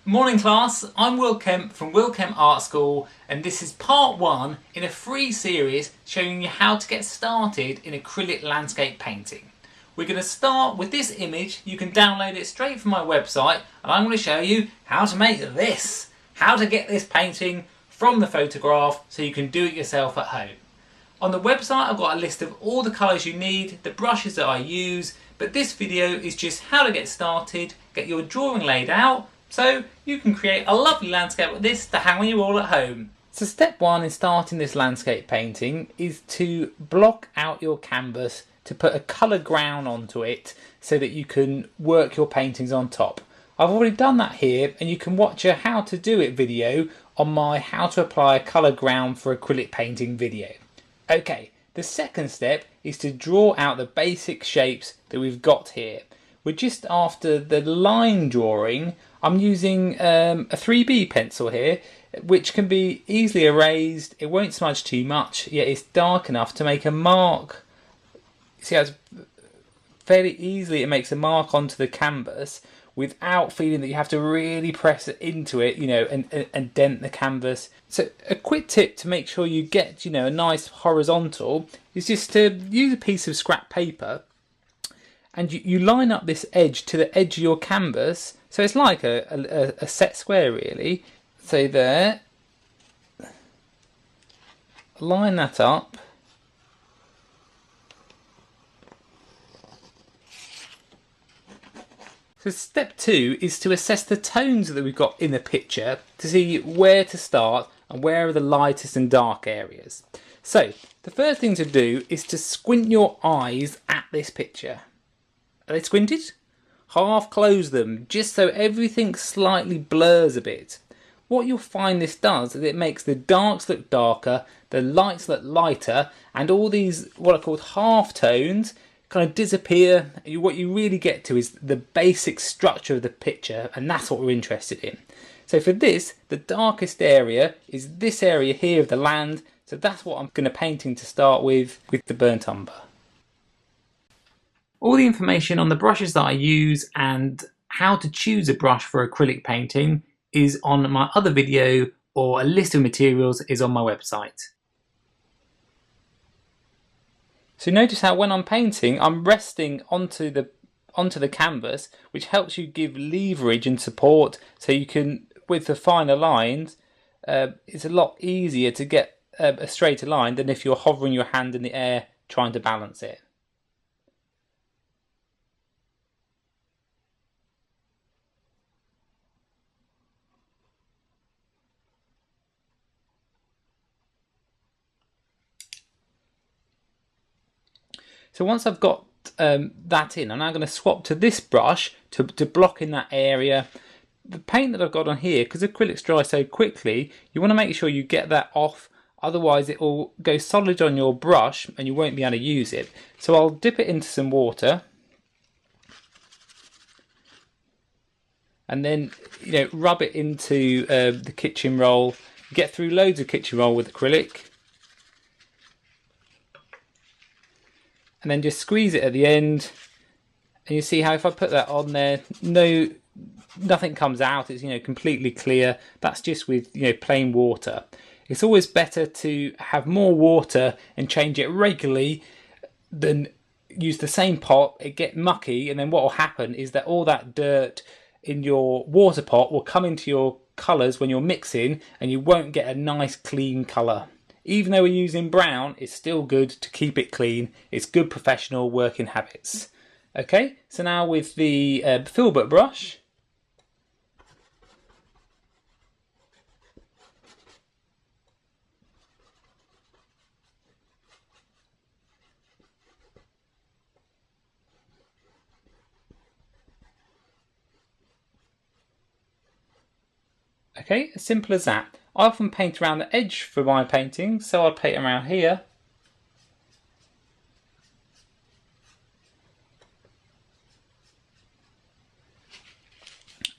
Morning class, I'm Will Kemp from Will Kemp Art School, and this is part 1 in a free series showing you how to get started in acrylic landscape painting. We're going to start with this image. You can download it straight from my website, and I'm going to show you how to make this, how to get this painting from the photograph so you can do it yourself at home. On the website I've got a list of all the colours you need, the brushes that I use, but this video is just how to get started, get your drawing laid out, so you can create a lovely landscape like this to hang on your wall at home. So step 1 in starting this landscape painting is to block out your canvas to put a colour ground onto it so that you can work your paintings on top. I've already done that here, and you can watch a how to do it video on my how to apply a colour ground for acrylic painting video. Okay, the second step is to draw out the basic shapes that we've got here. We're just after the line drawing. I'm using a 3B pencil here, which can be easily erased. It won't smudge too much, yet it's dark enough to make a mark. See how it's fairly easily it makes a mark onto the canvas without feeling that you have to really press it into it, and dent the canvas. So a quick tip to make sure you get, a nice horizontal is just to use a piece of scrap paper, and you line up this edge to the edge of your canvas, so it's like a set square really. So there, line that up. So step 2 is to assess the tones that we've got in the picture to see where to start and where are the lightest and dark areas. So the first thing to do is to squint your eyes at this picture. Are they squinted? Half close them, just so everything slightly blurs a bit. What you'll find this does is it makes the darks look darker, the lights look lighter, and all these what are called half tones kind of disappear. What you really get to is the basic structure of the picture, and that's what we're interested in. So for this, the darkest area is this area here of the land, so that's what I'm going to painting to start with the burnt umber. All the information on the brushes that I use and how to choose a brush for acrylic painting is on my other video, or a list of materials is on my website. So notice how when I'm painting, I'm resting onto the canvas, which helps you give leverage and support, so you can, with the finer lines, it's a lot easier to get a straighter line than if you're hovering your hand in the air trying to balance it. So once I've got that in, I'm now going to swap to this brush to block in that area. The paint that I've got on here, because acrylics dry so quickly, you want to make sure you get that off, otherwise it will go solid on your brush and you won't be able to use it. So I'll dip it into some water and then rub it into the kitchen roll. Get through loads of kitchen roll with acrylic. And then just squeeze it at the end, and you see how if I put that on there, nothing comes out. It's completely clear. That's just with plain water. It's always better to have more water and change it regularly than use the same pot. It get mucky, and then what will happen is that all that dirt in your water pot will come into your colours when you're mixing, and you won't get a nice clean colour. Even though we're using brown, it's still good to keep it clean. It's good professional working habits. Okay, so now with the filbert brush, okay, as simple as that. I often paint around the edge for my paintings, so I'll paint around here.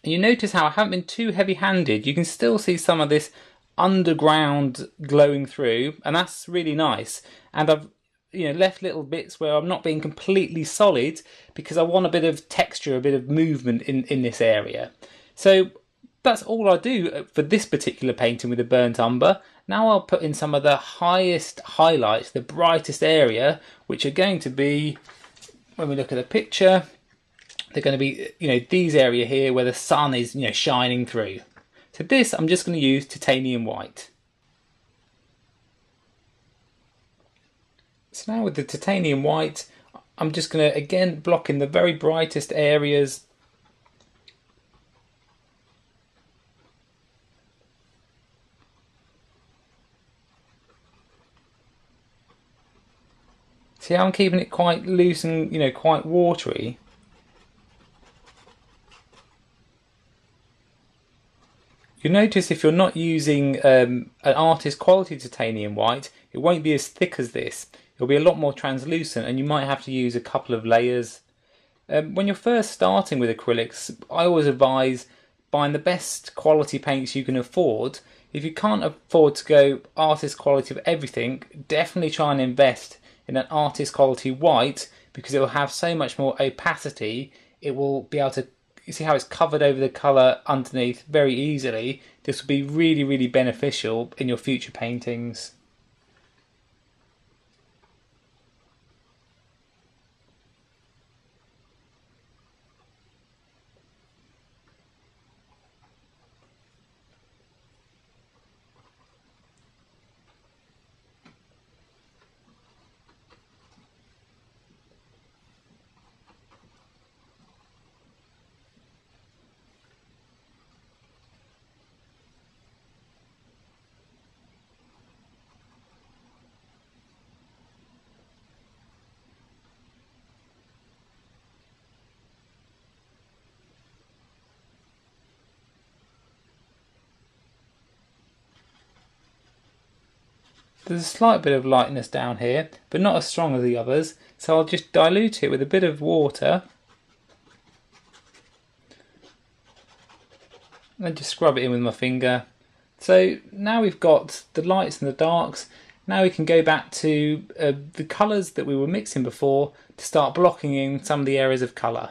And you notice how I haven't been too heavy-handed. You can still see some of this underground glowing through, and that's really nice. And I've left little bits where I'm not being completely solid because I want a bit of texture, a bit of movement in this area. So That's all I do for this particular painting with the burnt umber. Now I'll put in some of the highest highlights, the brightest area, which are going to be, when we look at the picture, they're going to be, these area here where the sun is, shining through. So this, I'm just going to use titanium white. So now with the titanium white, I'm just going to, again, block in the very brightest areas. See how I'm keeping it quite loose and, quite watery. You'll notice if you're not using an artist quality titanium white, it won't be as thick as this. It'll be a lot more translucent and you might have to use a couple of layers. When you're first starting with acrylics, I always advise buying the best quality paints you can afford. If you can't afford to go artist quality of everything, definitely try and invest in an artist quality white, because it will have so much more opacity. It will be able to, you see how it's covered over the colour underneath very easily. This will be really, really beneficial in your future paintings. There's a slight bit of lightness down here, but not as strong as the others, so I'll just dilute it with a bit of water and then just scrub it in with my finger. So now we've got the lights and the darks. Now we can go back to the colours that we were mixing before to start blocking in some of the areas of colour.